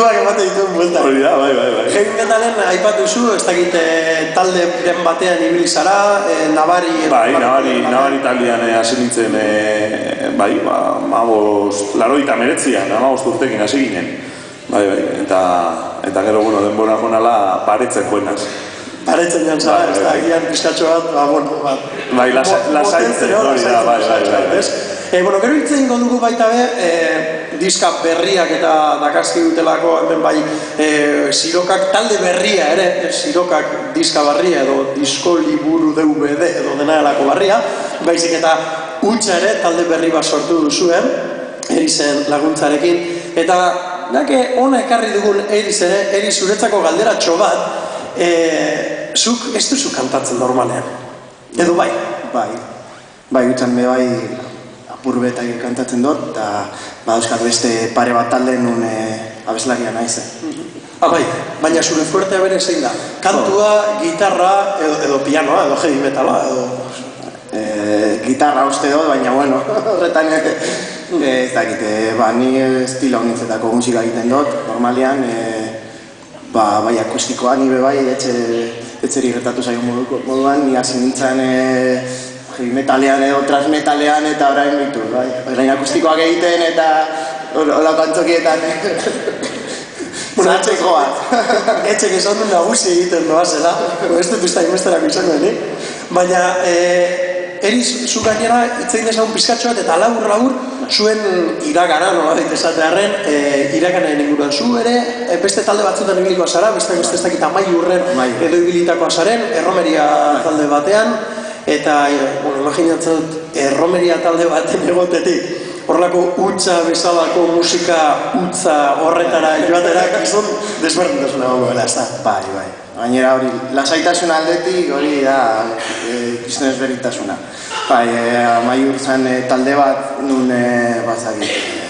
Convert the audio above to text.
munduak ematen dituen buelta. Hori da, bai. Heavy metalen aipatu zu, ez dakit talde den batean ibili zara, Nabari... Bai, Nabari taldean hasi nintzen, bai, 19 urtekin hasi ginen. Bai, eta gero, bueno, denbora jonala paretzen joenaz. Paretzen joan zara, ez da, egian pizkatxo bat, bai, lasaitzen, hori da, bai. Bueno, gero hitzen dugu baita diska berriak eta dakarzki dutelako, hemen bai, Sirokak talde berria ere, Sirokak diska barria edo disko liburu DVD edo dena delako barria, baizik eta Ultsa ere talde berri bat sortu duzuen, Erizen laguntzarekin, eta nake ona ekarri dugun Eriz ere, Eriz zuretzako galderatxo bat, zuk ez duzu kantatzen normalean, edo bai? Bai, utzan be bai apurbetak kantatzen dut, eta dauzkat beste pare bat talde nun abeslaria naizen. Bai, baina zure fuertea bere zein da? Kantua, gitarra, edo pianoa, edo heavy metala, edo... Gitarra uste dut, baina bueno, horretan ez dakit, ni estilo honitzetako musika egiten dut, normalean, bai akustikoa, ni bai etxeri gertatu zaio moduan, ni hasi nintzen heavy metalean edo transmetalean eta orain ditu, bai. Orain akustikoak egiten eta olako antzokietan zatxeko bat. Etxek esan du nagusi egiten doa zela, ez dut usta inbesterako izango denik, baina Eriz, zu gainera itzein dezagun pizkatxo bat eta labur zuen iragana, nola dit esatearen, iraganen inguruan zu ere, beste talde batzutan ibilikoa zara, beste ez dakit Amaiurren edo ibilitakoa zaren, Erromeria talde batean, eta, imaginatzen dut, Erromeria talde baten egotetik, horrelako utza bezalako musika utza horretara joatera, gizon desberdintasuna gongo dela, ez da? Bai. Gainera hori, lasaitasun aldetik hori da gizon ezberdintasuna. Bai, Amaiur zen talde bat nun bazakit.